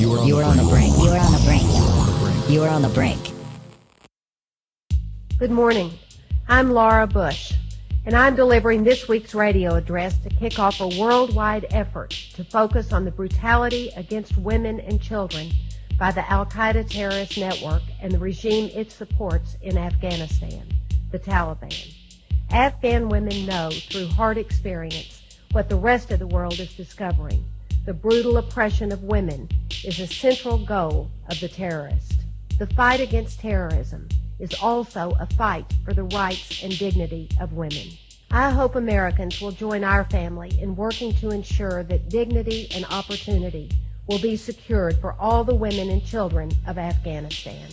You are on the brink. You are on the brink. You are on the brink. Good morning. I'm Laura Bush, and I'm delivering this week's radio address to kick off a worldwide effort to focus on the brutality against women and children by the Al-Qaeda terrorist network and the regime it supports in Afghanistan, the Taliban. Afghan women know through hard experience what the rest of the world is discovering. The brutal oppression of women is a central goal of the terrorists. The fight against terrorism is also a fight for the rights and dignity of women. I hope Americans will join our family in working to ensure that dignity and opportunity will be secured for all the women and children of Afghanistan.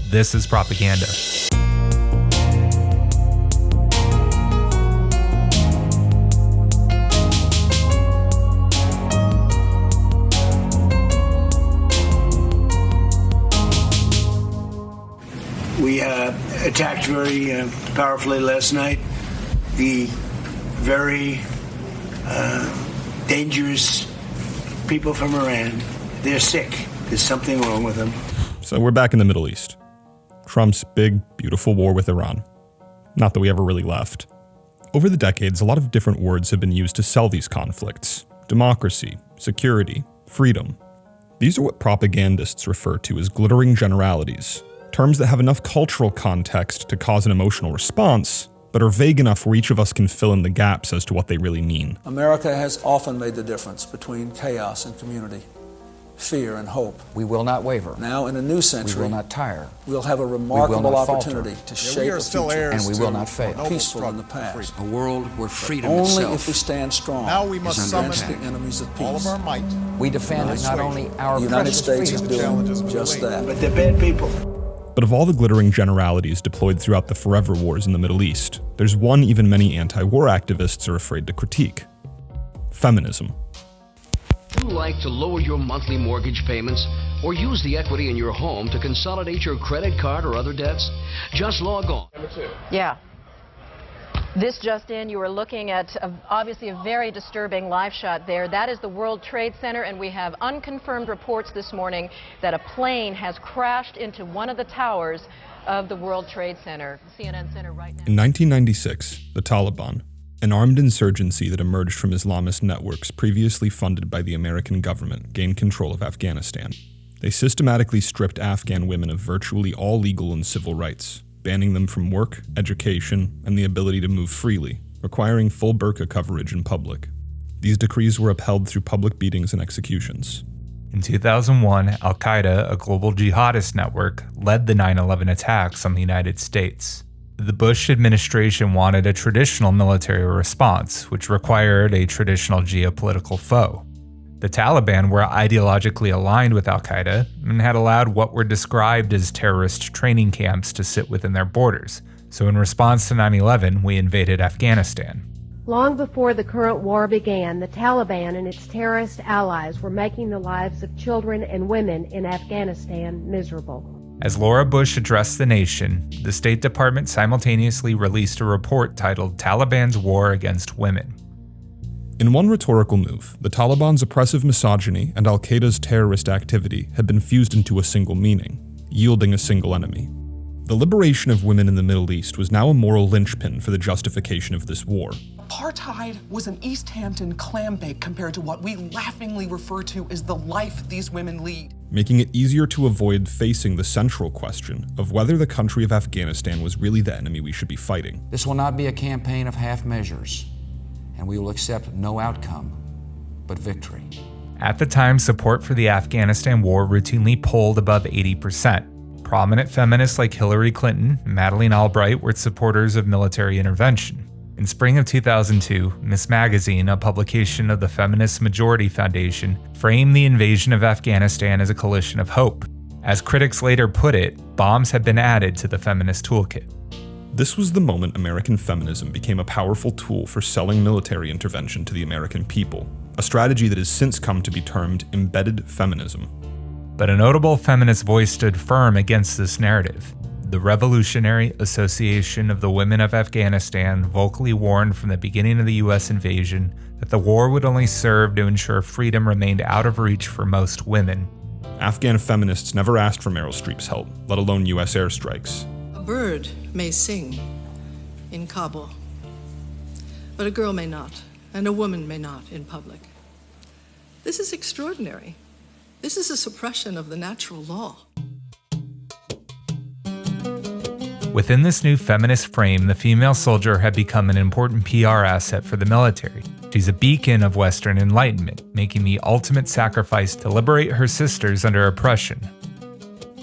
This is propaganda. We attacked very powerfully last night the very dangerous people from Iran. They're sick. There's something wrong with them. So we're back in the Middle East. Trump's big, beautiful war with Iran. Not that we ever really left. Over the decades, a lot of different words have been used to sell these conflicts. Democracy, security, freedom. These are what propagandists refer to as glittering generalities. Terms that have enough cultural context to cause an emotional response, but are vague enough where each of us can fill in the gaps as to what they really mean. America has often made the difference between chaos and community, fear and hope. We will not waver. Now, in a new century, we will not tire. We'll have a remarkable opportunity to shape a future, and we will not fail. More peaceful in the past. A world where freedom Only itself if we stand strong. Now we must summon against the enemies of peace. all of our might. We defend not only our the United precious States is freedom, doing just that. But they're bad people. But of all the glittering generalities deployed throughout the forever wars in the Middle East, there's one even many anti-war activists are afraid to critique. Feminism. Would you like to lower your monthly mortgage payments or use the equity in your home to consolidate your credit card or other debts? Just log on. Yeah. This just in, you are looking at obviously a very disturbing live shot there. That is the World Trade Center, and we have unconfirmed reports this morning that a plane has crashed into one of the towers of the World Trade Center. CNN Center right now. In 1996, the Taliban, an armed insurgency that emerged from Islamist networks previously funded by the American government, gained control of Afghanistan. They systematically stripped Afghan women of virtually all legal and civil rights, banning them from work, education, and the ability to move freely, requiring full burqa coverage in public. These decrees were upheld through public beatings and executions. In 2001, Al-Qaeda, a global jihadist network, led the 9/11 attacks on the United States. The Bush administration wanted a traditional military response, which required a traditional geopolitical foe. The Taliban were ideologically aligned with Al-Qaeda and had allowed what were described as terrorist training camps to sit within their borders. So in response to 9/11, we invaded Afghanistan. Long before the current war began, the Taliban and its terrorist allies were making the lives of children and women in Afghanistan miserable. As Laura Bush addressed the nation, the State Department simultaneously released a report titled Taliban's War Against Women. In one rhetorical move, the Taliban's oppressive misogyny and al-Qaeda's terrorist activity had been fused into a single meaning, yielding a single enemy. The liberation of women in the Middle East was now a moral linchpin for the justification of this war. Apartheid was an East Hampton clam bake compared to what we laughingly refer to as the life these women lead. Making it easier to avoid facing the central question of whether the country of Afghanistan was really the enemy we should be fighting. This will not be a campaign of half measures, and we will accept no outcome but victory. At the time, support for the Afghanistan war routinely polled above 80%. Prominent feminists like Hillary Clinton and Madeleine Albright were supporters of military intervention. In spring of 2002, Ms. Magazine, a publication of the Feminist Majority Foundation, framed the invasion of Afghanistan as a coalition of hope. As critics later put it, bombs had been added to the feminist toolkit. This was the moment American feminism became a powerful tool for selling military intervention to the American people, a strategy that has since come to be termed embedded feminism. But a notable feminist voice stood firm against this narrative. The Revolutionary Association of the Women of Afghanistan vocally warned from the beginning of the U.S. invasion that the war would only serve to ensure freedom remained out of reach for most women. Afghan feminists never asked for Meryl Streep's help, let alone U.S. airstrikes. A bird may sing in Kabul, but a girl may not, and a woman may not in public. This is extraordinary. This is a suppression of the natural law. Within this new feminist frame, the female soldier had become an important PR asset for the military. She's a beacon of Western enlightenment, making the ultimate sacrifice to liberate her sisters under oppression.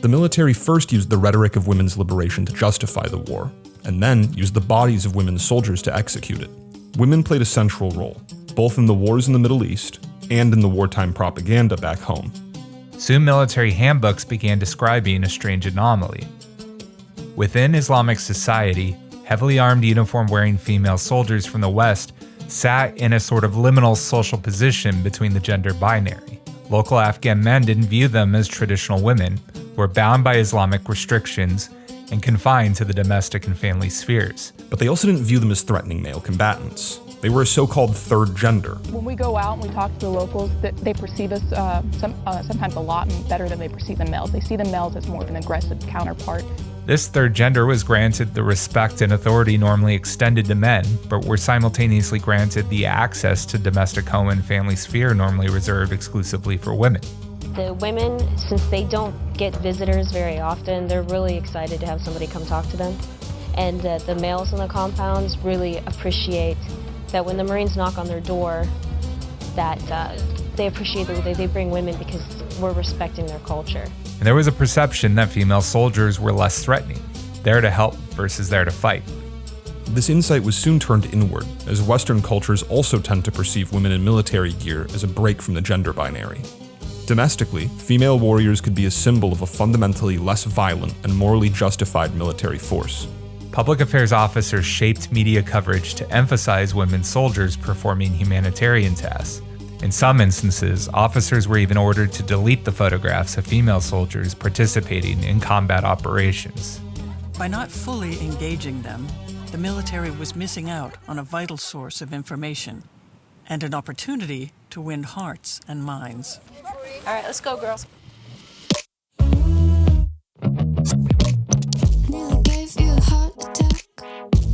The military first used the rhetoric of women's liberation to justify the war, and then used the bodies of women soldiers to execute it. Women played a central role, both in the wars in the Middle East and in the wartime propaganda back home. Soon military handbooks began describing a strange anomaly. Within Islamic society, heavily armed uniform-wearing female soldiers from the West sat in a sort of liminal social position between the gender binary. Local Afghan men didn't view them as traditional women, who were bound by Islamic restrictions and confined to the domestic and family spheres. But they also didn't view them as threatening male combatants. They were a so-called third gender. When we go out and we talk to the locals, they perceive us sometimes a lot better than they perceive the males. They see the males as more of an aggressive counterpart. This third gender was granted the respect and authority normally extended to men, but were simultaneously granted the access to domestic home and family sphere normally reserved exclusively for women. The women, since they don't get visitors very often, they're really excited to have somebody come talk to them. And the males in the compounds really appreciate that when the Marines knock on their door, that they appreciate that they bring women because we're respecting their culture. And there was a perception that female soldiers were less threatening, there to help versus there to fight. This insight was soon turned inward, as Western cultures also tend to perceive women in military gear as a break from the gender binary. Domestically, female warriors could be a symbol of a fundamentally less violent and morally justified military force. Public affairs officers shaped media coverage to emphasize women soldiers performing humanitarian tasks. In some instances, officers were even ordered to delete the photographs of female soldiers participating in combat operations. By not fully engaging them, the military was missing out on a vital source of information and an opportunity to win hearts and minds. All right, let's go, girls. Nearly gave you a heart attack.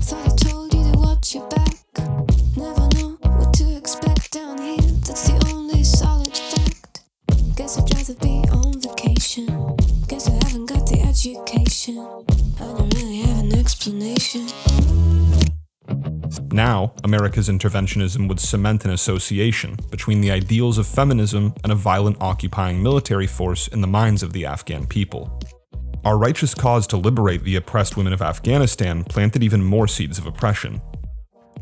Thought I told you to watch your back. Never know what to expect down here. That's the only solid fact. Guess I'd rather be on vacation. Guess I haven't got the education. I don't really have an explanation. Now, America's interventionism would cement an association between the ideals of feminism and a violent occupying military force in the minds of the Afghan people. Our righteous cause to liberate the oppressed women of Afghanistan planted even more seeds of oppression.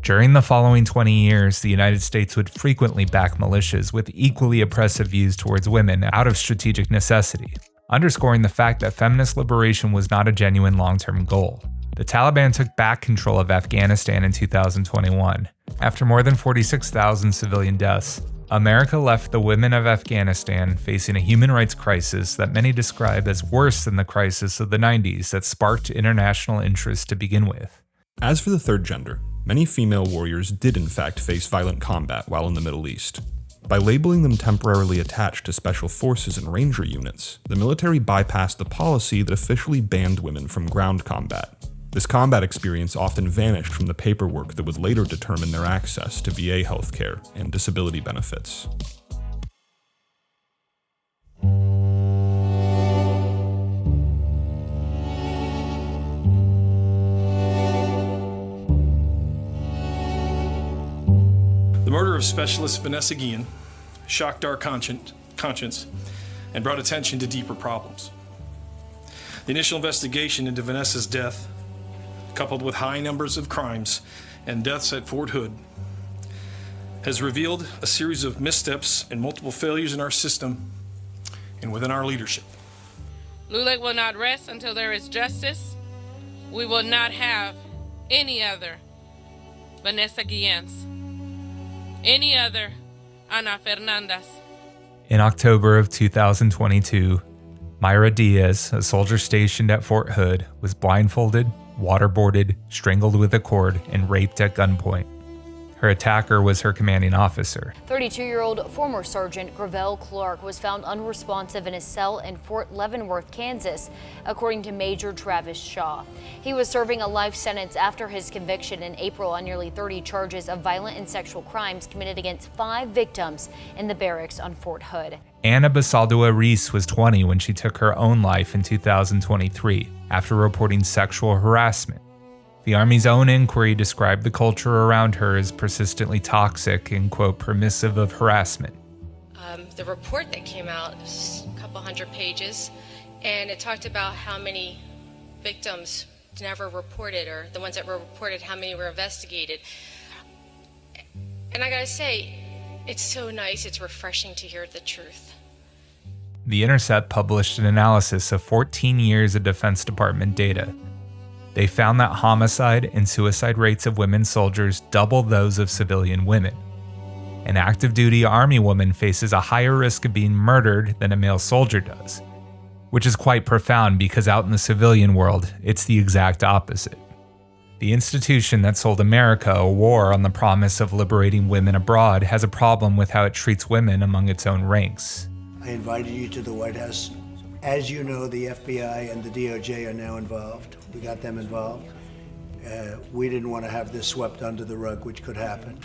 During the following 20 years, the United States would frequently back militias with equally oppressive views towards women out of strategic necessity, underscoring the fact that feminist liberation was not a genuine long-term goal. The Taliban took back control of Afghanistan in 2021. After more than 46,000 civilian deaths, America left the women of Afghanistan facing a human rights crisis that many describe as worse than the crisis of the 90s that sparked international interest to begin with. As for the third gender, many female warriors did in fact face violent combat while in the Middle East. By labeling them temporarily attached to special forces and ranger units, the military bypassed the policy that officially banned women from ground combat. This combat experience often vanished from the paperwork that would later determine their access to VA healthcare and disability benefits. The murder of Specialist Vanessa Guillen shocked our conscience and brought attention to deeper problems. The initial investigation into Vanessa's death, coupled with high numbers of crimes and deaths at Fort Hood, has revealed a series of missteps and multiple failures in our system and within our leadership. LULAC will not rest until there is justice. We will not have any other Vanessa Guillens, any other Ana Fernandez. In October of 2022, Myra Diaz, a soldier stationed at Fort Hood, was blindfolded, waterboarded, strangled with a cord, and raped at gunpoint. Her attacker was her commanding officer. 32-year-old former Sergeant Gravel Clark was found unresponsive in a cell in Fort Leavenworth, Kansas, according to Major Travis Shaw. He was serving a life sentence after his conviction in April on nearly 30 charges of violent and sexual crimes committed against 5 victims in the barracks on Fort Hood. Anna Basaldua Reese was 20 when she took her own life in 2023 after reporting sexual harassment. The Army's own inquiry described the culture around her as persistently toxic and, quote, permissive of harassment. The report that came out was a couple hundred pages, and it talked about how many victims never reported, or the ones that were reported, how many were investigated. And I gotta say, it's so nice, it's refreshing to hear the truth. The Intercept published an analysis of 14 years of Defense Department data. They found that homicide and suicide rates of women soldiers double those of civilian women. An active duty Army woman faces a higher risk of being murdered than a male soldier does, which is quite profound because out in the civilian world, it's the exact opposite. The institution that sold America a war on the promise of liberating women abroad has a problem with how it treats women among its own ranks. I invited you to the White House. As you know, the FBI and the DOJ are now involved. We got them involved. We didn't want to have this swept under the rug, which could happen.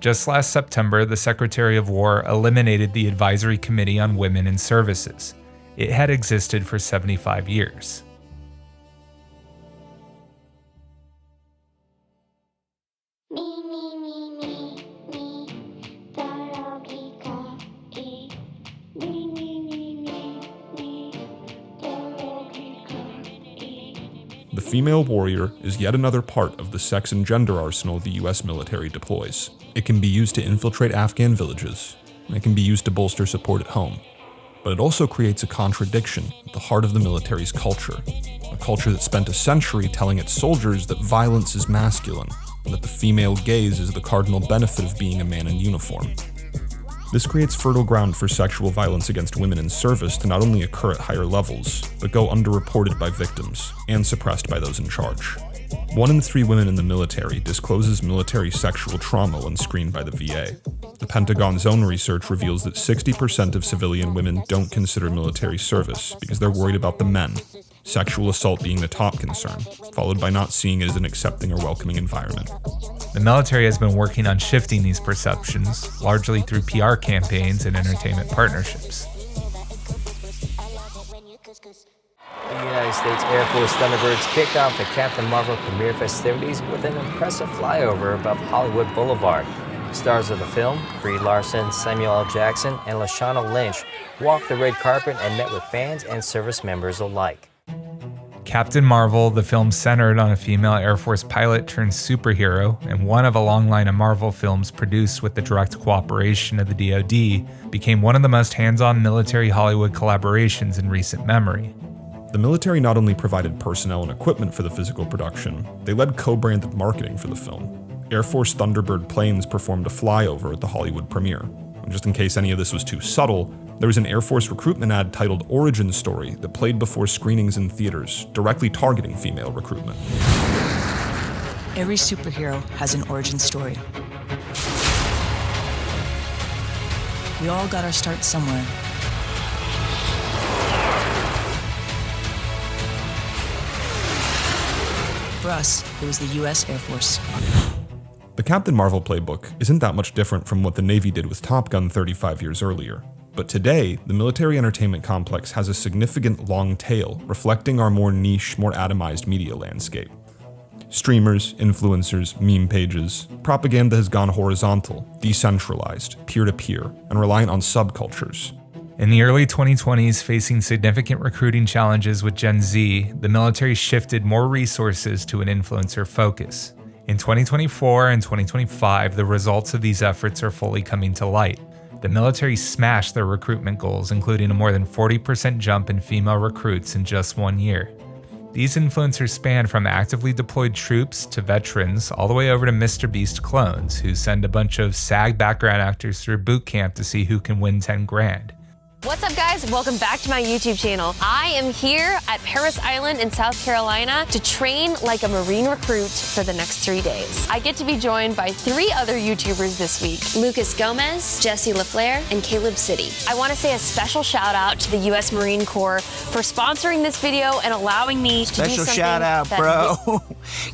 Just last September, the Secretary of War eliminated the Advisory Committee on Women in Services. It had existed for 75 years. The female warrior is yet another part of the sex and gender arsenal the US military deploys. It can be used to infiltrate Afghan villages, and it can be used to bolster support at home. But it also creates a contradiction at the heart of the military's culture, a culture that spent a century telling its soldiers that violence is masculine, and that the female gaze is the cardinal benefit of being a man in uniform. This creates fertile ground for sexual violence against women in service to not only occur at higher levels, but go underreported by victims and suppressed by those in charge. 1 in 3 women in the military discloses military sexual trauma when screened by the VA. The Pentagon's own research reveals that 60% of civilian women don't consider military service because they're worried about the men, sexual assault being the top concern, followed by not seeing it as an accepting or welcoming environment. The military has been working on shifting these perceptions, largely through PR campaigns and entertainment partnerships. The United States Air Force Thunderbirds kicked off the Captain Marvel premiere festivities with an impressive flyover above Hollywood Boulevard. Stars of the film, Brie Larson, Samuel L. Jackson, and Lashana Lynch walked the red carpet and met with fans and service members alike. Captain Marvel, the film centered on a female Air Force pilot turned superhero and one of a long line of Marvel films produced with the direct cooperation of the DoD, became one of the most hands-on military Hollywood collaborations in recent memory. The military not only provided personnel and equipment for the physical production, they led co-branded marketing for the film. Air Force Thunderbird planes performed a flyover at the Hollywood premiere. And just in case any of this was too subtle, there was an Air Force recruitment ad titled Origin Story that played before screenings in theaters, directly targeting female recruitment. Every superhero has an origin story. We all got our start somewhere. For us, it was the US Air Force. The Captain Marvel playbook isn't that much different from what the Navy did with Top Gun 35 years earlier. But today, the military entertainment complex has a significant long tail, reflecting our more niche, more atomized media landscape. Streamers, influencers, meme pages, propaganda has gone horizontal, decentralized, peer-to-peer, and reliant on subcultures. In the early 2020s, facing significant recruiting challenges with Gen Z, the military shifted more resources to an influencer focus. In 2024 and 2025, the results of these efforts are fully coming to light. The military smashed their recruitment goals, including a more than 40% jump in female recruits in just 1 year. These influencers span from actively deployed troops to veterans, all the way over to Mr. Beast clones, who send a bunch of SAG background actors through boot camp to see who can win 10 grand. What's up, guys? Welcome back to my YouTube channel. I am here at Parris Island in South Carolina to train like a Marine recruit for the next 3 days. I get to be joined by 3 other YouTubers this week: Lucas Gomez, Jesse LaFleur, and Caleb City. I want to say a special shout out to the U.S. Marine Corps for sponsoring this video and allowing me to do something. Special shout out, bro.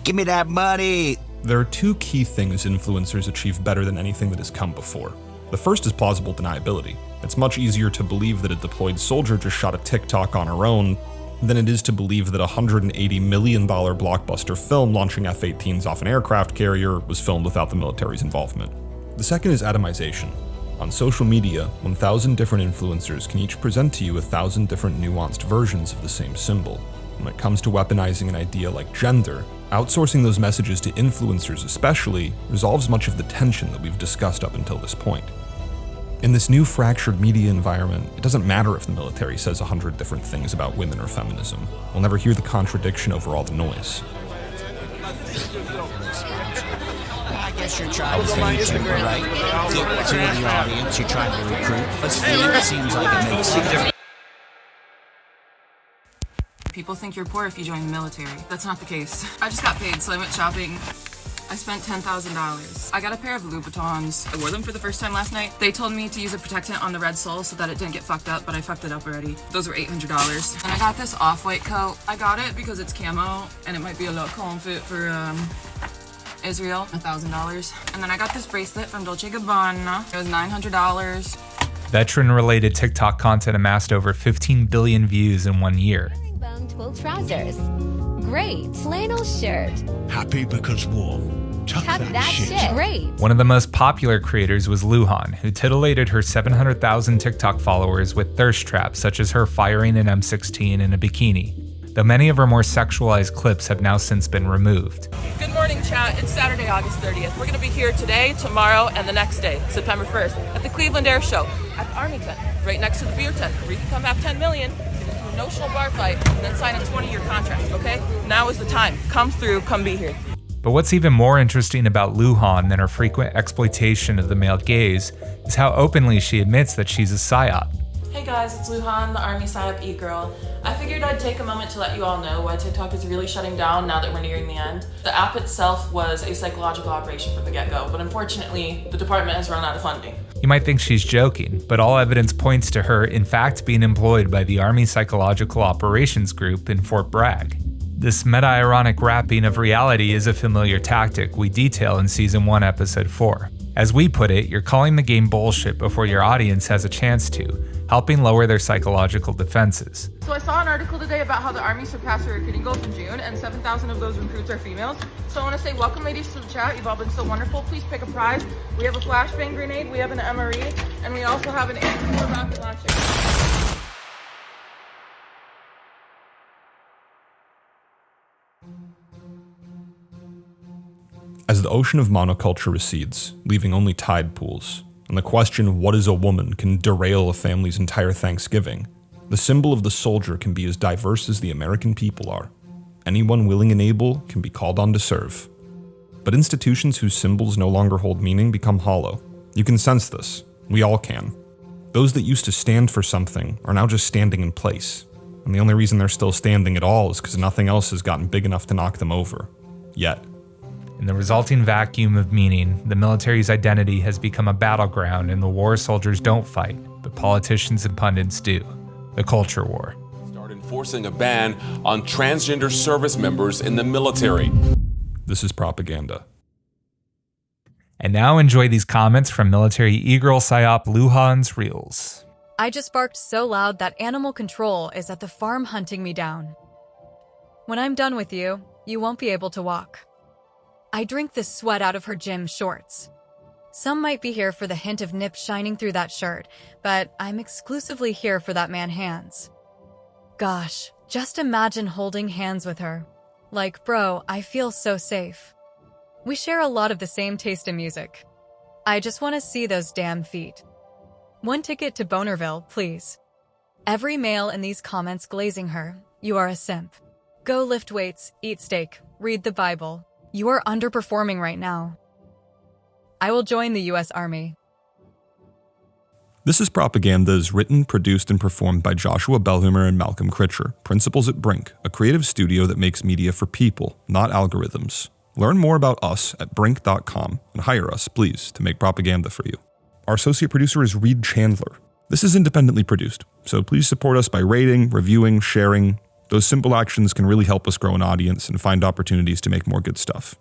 Give me that money. There are 2 key things influencers achieve better than anything that has come before. The first is plausible deniability. It's much easier to believe that a deployed soldier just shot a TikTok on her own than it is to believe that a $180 million blockbuster film launching F-18s off an aircraft carrier was filmed without the military's involvement. The second is atomization. On social media, 1,000 different influencers can each present to you 1,000 different nuanced versions of the same symbol. When it comes to weaponizing an idea like gender, outsourcing those messages to influencers especially resolves much of the tension that we've discussed up until this point. In this new fractured media environment, it doesn't matter if the military says 100 different things about women or feminism. We'll never hear the contradiction over all the noise. I guess you're trying to say YouTuber, right? To the audience, you're trying to recruit. But it seems like it makes sense. People think you're poor if you join the military. That's not the case. I just got paid, so I went shopping. I spent $10,000. I got a pair of Louboutins. I wore them for the first time last night. They told me to use a protectant on the red sole so that it didn't get fucked up, but I fucked it up already. Those were $800. And I got this off-white coat. I got it because it's camo, and it might be a low comfort for Israel, $1,000. And then I got this bracelet from Dolce & Gabbana. It was $900. Veteran-related TikTok content amassed over 15 billion views in 1 year. Twill trousers. Great. Flannel shirt. Happy because warm. Tuck that shit. Great. One of the most popular creators was Luhan, who titillated her 700,000 TikTok followers with thirst traps such as her firing an M16 in a bikini, though many of her more sexualized clips have now since been removed. Good morning, chat. It's Saturday, August 30th. We're going to be here today, tomorrow, and the next day, September 1st, at the Cleveland Air Show, at the Army tent, right next to the beer tent, where you can come have 10 million, get into a notional bar fight, and then sign a 20-year contract, okay? Now is the time. Come through, come be here. But what's even more interesting about Luhan than her frequent exploitation of the male gaze is how openly she admits that she's a psyop. Hey guys, it's Luhan, the Army PSYOP e-girl. I figured I'd take a moment to let you all know why TikTok is really shutting down now that we're nearing the end. The app itself was a psychological operation from the get-go, but unfortunately, the department has run out of funding. You might think she's joking, but all evidence points to her in fact being employed by the Army Psychological Operations Group in Fort Bragg. This meta-ironic wrapping of reality is a familiar tactic we detail in Season 1, Episode 4. As we put it, you're calling the game bullshit before your audience has a chance to, helping lower their psychological defenses. So I saw an article today about how the Army surpassed their recruiting goals in June, and 7,000 of those recruits are females. So I want to say welcome, ladies, to the chat. You've all been so wonderful. Please pick a prize. We have a flashbang grenade, we have an MRE, and we also have an anti-war rocket launcher. As the ocean of monoculture recedes, leaving only tide pools, and the question, what is a woman, can derail a family's entire Thanksgiving, the symbol of the soldier can be as diverse as the American people are. Anyone willing and able can be called on to serve. But institutions whose symbols no longer hold meaning become hollow. You can sense this. We all can. Those that used to stand for something are now just standing in place. And the only reason they're still standing at all is because nothing else has gotten big enough to knock them over. Yet. In the resulting vacuum of meaning, the military's identity has become a battleground and the war soldiers don't fight, but politicians and pundits do. The culture war. Start enforcing a ban on transgender service members in the military. This is propaganda. And now enjoy these comments from military e-girl psyop Luhan's Reels. I just barked so loud that animal control is at the farm hunting me down. When I'm done with you, you won't be able to walk. I drink the sweat out of her gym shorts. Some might be here for the hint of nip shining through that shirt, but I'm exclusively here for that man hands. Gosh, just imagine holding hands with her. Like, bro, I feel so safe. We share a lot of the same taste in music. I just want to see those damn feet. One ticket to Bonerville, please. Every male in these comments glazing her, you are a simp. Go lift weights, eat steak, read the Bible. You are underperforming right now. I will join the U.S. Army. This is Propaganda is written, produced, and performed by Joshua Belhumeur and Malcolm Critcher, principals at Brink, a creative studio that makes media for people, not algorithms. Learn more about us at brink.com and hire us, please, to make propaganda for you. Our associate producer is Reed Chandler. This is independently produced, so please support us by rating, reviewing, sharing. Those simple actions can really help us grow an audience and find opportunities to make more good stuff.